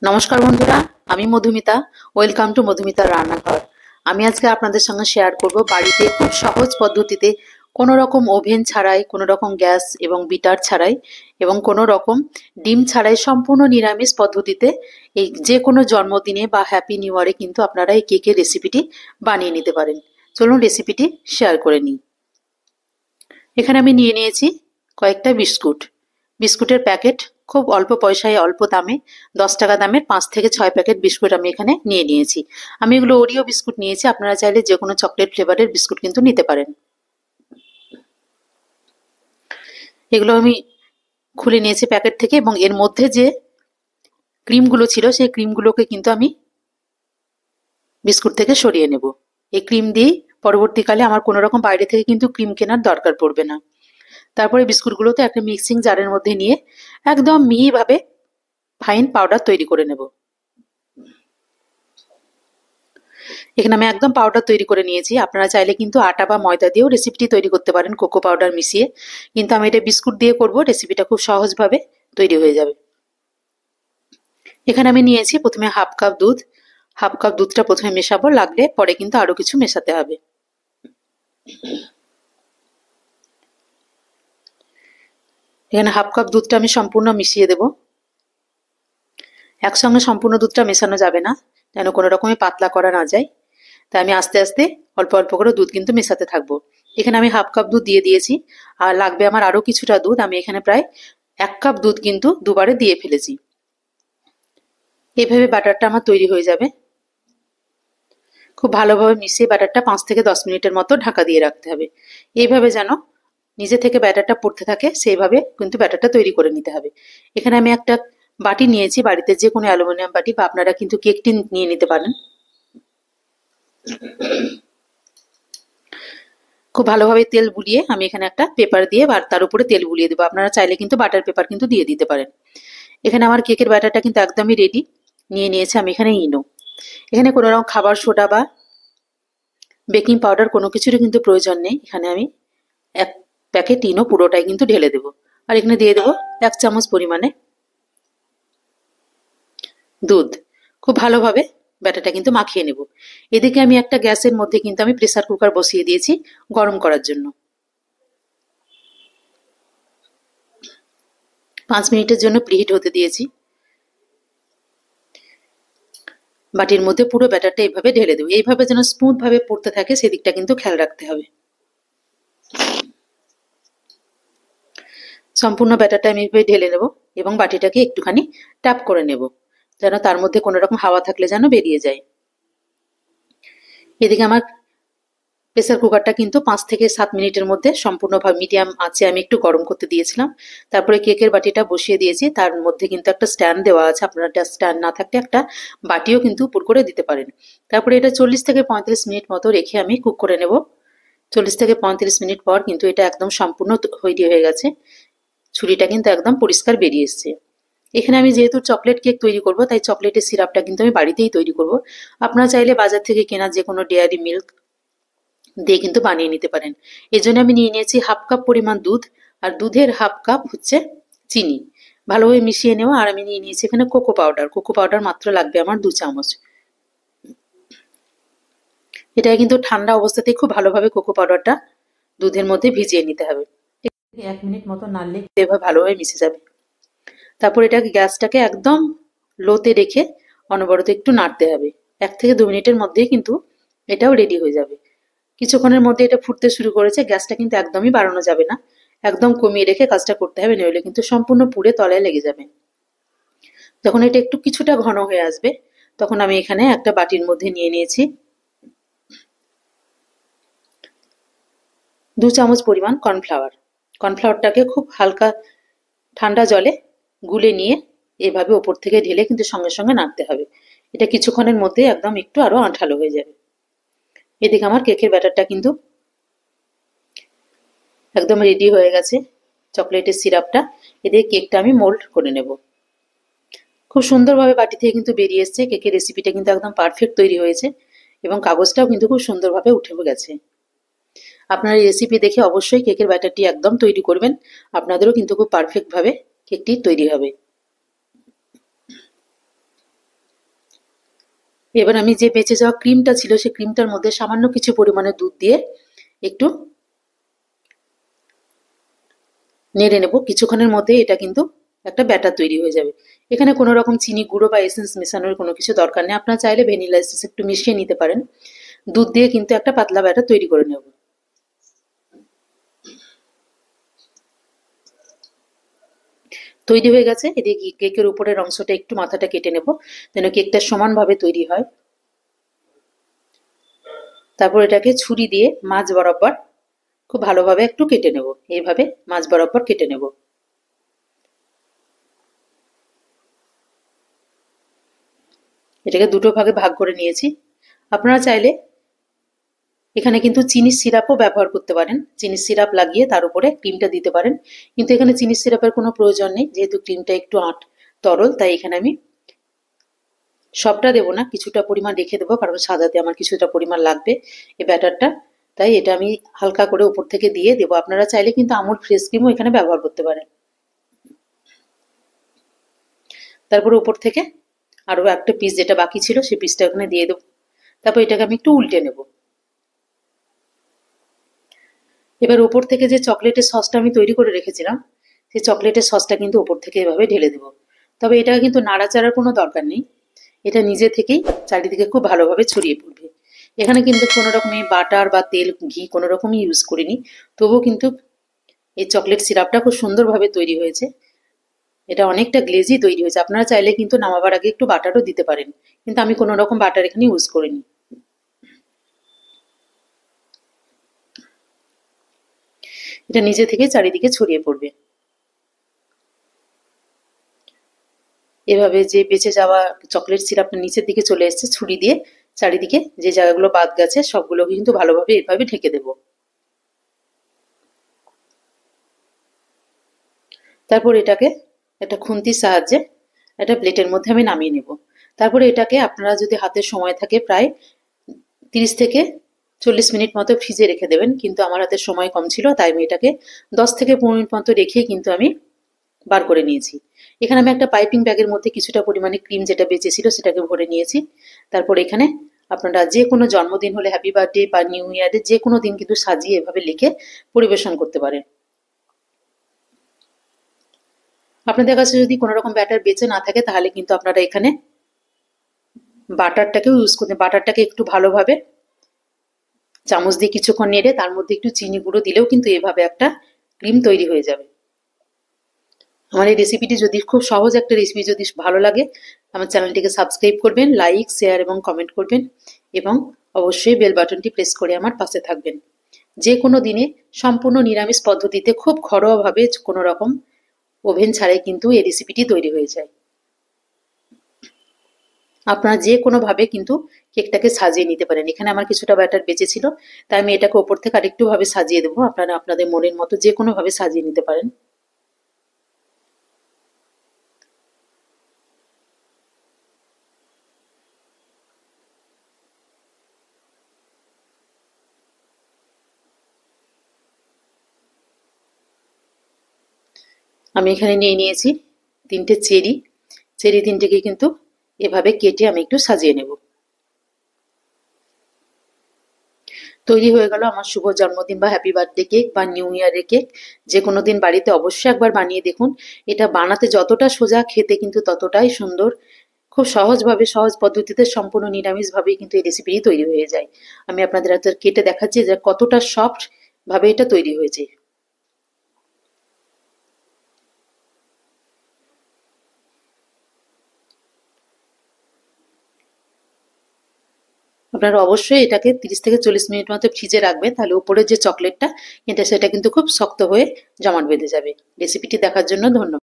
নমস্কার বন্ধুরা, আমি মধুমিতা। ওয়েলকাম টু মধুমিতার রান্নাঘর। আমি আজকে আপনাদের সঙ্গে শেয়ার করব বাড়িতে খুব সহজ পদ্ধতিতে, কোনো রকম ওভেন ছাড়াই, কোনো রকম গ্যাস এবং বিটার ছাড়াই এবং কোনো রকম ডিম ছাড়াই সম্পূর্ণ নিরামিষ পদ্ধতিতে এই যে কোনো জন্মদিনে বা হ্যাপি নিউ ইয়ারে কিন্তু আপনারা এই কেকের রেসিপিটি বানিয়ে নিতে পারেন। চলুন রেসিপিটি শেয়ার করে নিই। এখানে আমি নিয়ে নিয়েছি কয়েকটা বিস্কুট। বিস্কুটের প্যাকেট খুব অল্প পয়সায়, অল্প দামে, 10 টাকা দামের 5 থেকে 6 প্যাকেট বিস্কুট আমি এখানে নিয়ে নিয়েছি। আমি এগুলো ওরিও বিস্কুট নিয়েছি, আপনারা চাইলে যে কোনো চকলেট ফ্লেভারের বিস্কুট কিন্তু নিতে পারেন। এগুলো আমি খুলে নিয়েছি প্যাকেট থেকে এবং এর মধ্যে যে ক্রিমগুলো ছিল সেই ক্রিমগুলোকে কিন্তু আমি বিস্কুট থেকে সরিয়ে নেব। এই ক্রিম দিয়েই পরবর্তীকালে আমার কোনো রকম বাইরে থেকে কিন্তু ক্রিম কেনার দরকার পড়বে না। তারপরে বিস্কুটগুলোতে একটা মিক্সিং জারের মধ্যে নিয়ে একদম মিহিভাবে ফাইন পাউডার তৈরি করে নেব। এখানে আমি একদম পাউডার তৈরি করে নিয়েছি। আপনারা চাইলে কিন্তু আটা বা ময়দা দিয়েও রেসিপিটি তৈরি করতে পারেন, কোকো পাউডার মিশিয়ে, কিন্তু আমি এটা বিস্কুট দিয়ে করব। রেসিপিটা খুব সহজভাবে তৈরি হয়ে যাবে। এখানে আমি নিয়েছি প্রথমে হাফ কাপ দুধ। হাফ কাপ দুধটা প্রথমে মেশাবো, লাগলে পরে কিন্তু আরো কিছু মেশাতে হবে। এখানে হাফ কাপ দুধটা আমি সম্পূর্ণ মিশিয়ে দেব। একসঙ্গে সম্পূর্ণ দুধটা মেশানো যাবে না, যেন কোনো রকমের পাতলা করা না যায়। তাই আমি আস্তে আস্তে অল্প অল্প করে দুধ কিন্তু মেশাতে থাকবো। এখানে আমি হাফ কাপ দুধ দিয়ে দিয়েছি, আর লাগবে আমার আরো কিছুটা দুধ। আমি এখানে প্রায় 1 কাপ দুধ কিন্তু দুবারে দিয়ে ফেলেছি। এইভাবে ব্যাটারটা আমার তৈরি হয়ে যাবে। খুব ভালোভাবে মিশিয়ে ব্যাটারটা 5 থেকে 10 মিনিটের মতো ঢাকা দিয়ে রাখতে হবে। এইভাবে যেন নিজে থেকে ব্যাটারটা পড়তে থাকে, সেইভাবে কিন্তু ব্যাটারটা তৈরি করে নিতে হবে। এখানে আমি একটা বাটি নিয়েছি, বাড়িতে যে কোনো অ্যালুমিনিয়াম বাটি, বা আপনারা কিন্তু কেক টিন নিয়ে নিতে পারেন। খুব ভালোভাবে তেল বুলিয়ে আমি এখানে একটা পেপার দিয়ে তার উপরে তেল বুলিয়ে দেবো। আপনারা চাইলে কিন্তু বাটার পেপার কিন্তু দিয়ে দিতে পারেন। এখানে আমার কেকের ব্যাটারটা কিন্তু একদমই রেডি। নিয়ে নিয়েছি আমি এখানে ইনো। এখানে কোনো রকম খাবার সোডা বা বেকিং পাউডার কোনো কিছুরই কিন্তু প্রয়োজন নেই। এখানে আমি 1 প্যাকেট ইনো পুরোটাই কিন্তু ঢেলে দেবো। আর এখানে দিয়ে দেবো 1 চামচ পরিমাণে দুধ। খুব ভালোভাবে ব্যাটারটা কিন্তু মাখিয়ে নেব। এদিকে আমি একটা গ্যাসের মধ্যে কিন্তু আমি প্রেসার কুকার বসিয়ে দিয়েছি গরম করার জন্য। 5 মিনিটের জন্য প্রিহিট হতে দিয়েছি। বাটির মধ্যে পুরো ব্যাটারটা এইভাবে ঢেলে দেবো। এইভাবে যেন স্মুথ ভাবে পড়তে থাকে সেদিকটা কিন্তু খেয়াল রাখতে হবে। সম্পূর্ণ ব্যাটারটা আমি এইভাবে ঢেলে নেব এবং বাটিটাকে একটুখানি ট্যাপ করে নেব, যেন তার মধ্যে কোনো রকম হাওয়া থাকলে যেন বেরিয়ে যায়। এদিকে আমার প্রেসার কুকারটা কিন্তু 5 থেকে 7 মিনিটের মধ্যে সম্পূর্ণভাবে মিডিয়াম আঁচে আমি একটু গরম করতে দিয়েছিলাম। তারপরে কেকের বাটিটা বসিয়ে দিয়েছি, তার মধ্যে কিন্তু একটা স্ট্যান্ড দেওয়া আছে। আপনারা স্ট্যান্ড না থাকলে একটা বাটিও কিন্তু উপর করে দিতে পারেন। তারপরে এটা 40 থেকে 35 মিনিট মতো রেখে আমি কুক করে নেব। 40 থেকে 35 মিনিট পর কিন্তু এটা একদম সম্পূর্ণ তৈরি হয়ে গেছে। ছুরিটা কিন্তু একদম পরিষ্কার বেরিয়ে এসছে। এখানে আমি যেহেতু চকলেট কেক তৈরি করব, তাই চকলেটের সিরাপটা কিন্তু আমি বাড়িতেই তৈরি করব। আপনারা চাইলে বাজার থেকে কেনা যে কোনো ডেয়ারি মিল্ক দিয়ে কিন্তু বানিয়ে নিতে পারেন। এই জন্য আমি নিয়ে নিয়েছি হাফ কাপ পরিমাণ দুধ, আর দুধের হাফ কাপ হচ্ছে চিনি। ভালোভাবে মিশিয়ে নেওয়া। আর আমি নিয়ে নিয়েছি এখানে কোকো পাউডার। কোকো পাউডার মাত্র লাগবে আমার 2 চামচ। এটা কিন্তু ঠান্ডা অবস্থাতেই খুব ভালোভাবে কোকো পাউডারটা দুধের মধ্যে ভিজিয়ে নিতে হবে। 1 মিনিট মতো নাড়লে এভাবে ভালোভাবে মিশে যাবে। তারপর এটাকে গ্যাসটাকে একদম লোতে রেখে অনবরত একটু নাড়তে হবে। 1 থেকে 2 মিনিটের মধ্যেই কিন্তু এটাও রেডি হয়ে যাবে। কিছুক্ষণের মধ্যে এটা ফুটতে শুরু করেছে। গ্যাসটা কিন্তু একদমই বাড়ানো যাবে না, একদম কমিয়ে রেখে কাজটা করতে হবে, নইলে কিন্তু সম্পূর্ণ পুড়ে তলায় লেগে যাবে। যখন এটা একটু কিছুটা ঘন হয়ে আসবে, তখন আমি এখানে একটা বাটির মধ্যে নিয়ে নিয়েছি 2 চামচ পরিমাণ কর্নফ্লাওয়ার। কর্নফ্লাওয়ারটাকে খুব হালকা ঠান্ডা জলে গুলে নিয়ে এভাবে ওপর থেকে ঢেলে কিন্তু সঙ্গে সঙ্গে নাড়তে হবে। এটা কিছুক্ষণের মধ্যে একদম একটু আরো আঠালো হয়ে যাবে। এদিকে আমার কেকের ব্যাটারটা কিন্তু একদম রেডি হয়ে গেছে। চকলেটের সিরাপটা, এদিকে কেকটা আমি মোল্ড করে নেব। খুব সুন্দরভাবে বাটি থেকে কিন্তু বেরিয়ে এসছে। কেকের রেসিপিটা কিন্তু একদম পারফেক্ট তৈরি হয়েছে এবং কাগজটাও কিন্তু খুব সুন্দরভাবে উঠে গেছে। আপনার এই রেসিপি দেখে অবশ্যই কেকের ব্যাটারটি একদম তৈরি করবেন। আপনাদেরও কিন্তু খুব পারফেক্টভাবে কেকটি তৈরি হবে। এবার আমি যে বেঁচে যাওয়া ক্রিমটা ছিল সেই ক্রিমটার মধ্যে সামান্য কিছু পরিমাণে দুধ দিয়ে একটু নেড়ে নেব। কিছুক্ষণের মধ্যে এটা কিন্তু একটা ব্যাটার তৈরি হয়ে যাবে। এখানে কোনো রকম চিনি গুঁড়ো বা এসেন্স মেশানোর কোনো কিছু দরকার নেই। আপনারা চাইলে ভ্যানিলা এসেন্স একটু মিশিয়ে নিতে পারেন। দুধ দিয়ে কিন্তু একটা পাতলা ব্যাটার তৈরি করে নেব। তৈরি হয়ে গেছে। এদিকে কেকের উপরের অংশটা একটু মাথাটা কেটে নেব যেন কেকটা সমানভাবে তৈরি হয়। তারপর এটাকে ছুরি দিয়ে মাঝ বরাবর খুব ভালোভাবে একটু কেটে নেব। এইভাবে মাঝ বরাবর কেটে নেব। এটাকে দুটো ভাগে ভাগ করে নিয়েছি। আপনারা চাইলে এখানে কিন্তু চিনির সিরাপও ব্যবহার করতে পারেন। চিনির সিরাপ লাগিয়ে তার উপরে ক্রিমটা দিতে পারেন, কিন্তু এখানে চিনির সিরাপের কোনো প্রয়োজন নেই, যেহেতু ক্রিমটা একটু তরল। তাই এখানে আমি সবটা দেবো না, কিছুটা পরিমাণ রেখে দেবো, কারণ সাজাতে আমার কিছুটা পরিমাণ লাগবে এই ব্যাটারটা। তাই এটা আমি হালকা করে উপর থেকে দিয়ে দেবো। আপনারা চাইলে কিন্তু আমুল ফ্রেশ ক্রিমও এখানে ব্যবহার করতে পারেন। তারপরে উপর থেকে আরও একটা পিস যেটা বাকি ছিল সেই পিসটা এখানে দিয়ে দেবো। তারপর এটাকে আমি একটু উল্টে নেব। এবার উপর থেকে যে চকলেটের সসটা আমি তৈরি করে রেখেছিলাম সেই চকলেটের সসটা কিন্তু উপর থেকে এভাবে ঢেলে দেবো। তবে এটা কিন্তু নাড়াচাড়ার কোনো দরকার নেই, এটা নিজে থেকেই চারিদিকে খুব ভালোভাবে ছড়িয়ে পড়বে। এখানে কিন্তু কোনো রকমই বাটার বা তেল ঘি কোনো রকমই ইউজ করিনি, তবুও কিন্তু এই চকলেট সিরাপটা খুব সুন্দরভাবে তৈরি হয়েছে। এটা অনেকটা গ্লেজি তৈরি হয়েছে। আপনারা চাইলে কিন্তু নামাবার আগে একটু বাটারও দিতে পারেন, কিন্তু আমি কোনো রকম বাটার এখানে ইউজ করিনি। এটা নিজে থেকে চারিদিকে ছড়িয়ে পড়বে। এভাবে যে বেঁচে যাওয়া চকলেট সিরাপটা নিচের দিকে চলে এসছে, ছুরি দিয়ে চারিদিকে যে জায়গাগুলো বাদ গেছে সবগুলো কিন্তু ভালোভাবে এভাবে ঢেকে দেব। তারপর এটাকে একটা খুন্তির সাহায্যে একটা প্লেটের মধ্যে আমি নামিয়ে নেব। তারপরে এটাকে আপনারা যদি হাতে সময় থাকে প্রায় 30 থেকে 40 মিনিট মতো ফ্রিজে রেখে দেবেন, কিন্তু আমার হাতে সময় কম ছিল তাই আমি এটাকে 10 থেকে 15 মিনিট মতো রেখে কিন্তু আমি বার করে নিয়েছি। এখানে আমি একটা পাইপিং ব্যাগের মধ্যে কিছুটা পরিমাণে ক্রিম যেটা বেঁচে ছিল সেটাকে ভরে নিয়েছি। তারপর এখানে আপনারা যে কোনো জন্মদিন হলে হ্যাপি বার্থডে বা নিউ ইয়ারে যে কোনো দিন কিন্তু সাজিয়ে এভাবে লিখে পরিবেশন করতে পারেন। আপনাদের কাছে যদি কোনো রকম ব্যাটার বেঁচে না থাকে তাহলে কিন্তু আপনারা এখানে বাটারটাকেও ইউজ করতে, বাটারটাকে একটু ভালোভাবে চামচ দিয়ে কিছুক্ষণ নেড়ে তার মধ্যে একটু চিনি গুঁড়ো দিলেও কিন্তু এভাবে একটা ক্রিম তৈরি হয়ে যাবে। আমার এই রেসিপিটি যদি খুব সহজ একটা রেসিপি যদি ভালো লাগে আমার চ্যানেলটিকে সাবস্ক্রাইব করবেন, লাইক শেয়ার এবং কমেন্ট করবেন এবং অবশ্যই বেল বাটনটি প্রেস করে আমার পাশে থাকবেন। যে কোনো দিনে সম্পূর্ণ নিরামিষ পদ্ধতিতে খুব ঘরোয়াভাবে কোনো রকম ওভেন ছাড়াই কিন্তু এই রেসিপিটি তৈরি হয়ে যায়। আপনারা যে কোনোভাবে কিন্তু কেকটাকে সাজিয়ে নিতে পারেন। এখানে আমার কিছুটা ব্যাটার বেঁচে ছিল তাই আমি এটাকে ওপর থেকে আরেকটু ভাবে সাজিয়ে দেবো। আপনারা আপনাদের মনের মতো যে কোনোভাবে সাজিয়ে নিতে পারেন। আমি এখানে নিয়ে নিয়েছি 3টে চেরি। চেরি 3টেকে কিন্তু এভাবে কেটে আমি একটু সাজিয়ে নেব। তৈরি হয়ে গেল আমার শুভ জন্মদিন বা হ্যাপি বার্থডে কেক বা নিউ ইয়ারের কেক। যে কোনো দিন বাড়িতে অবশ্যই একবার বানিয়ে দেখুন। এটা বানাতে যতটা সোজা খেতে কিন্তু ততটাই সুন্দর। খুব সহজভাবে সহজ পদ্ধতিতে সম্পূর্ণ নিরামিষভাবেই কিন্তু এই রেসিপিটি তৈরি হয়ে যায়। আমি আপনাদের হাতে কেটে দেখাচ্ছি যে কতটা সফট ভাবে এটা তৈরি হয়েছে। আপনারা অবশ্যই এটাকে 30 থেকে 40 মিনিট মতো ফ্রিজে রাখবেন, তাহলে উপরের যে চকলেটটা সেটা কিন্তু খুব শক্ত হয়ে জমাট বেঁধে যাবে। রেসিপিটি দেখার জন্য ধন্যবাদ।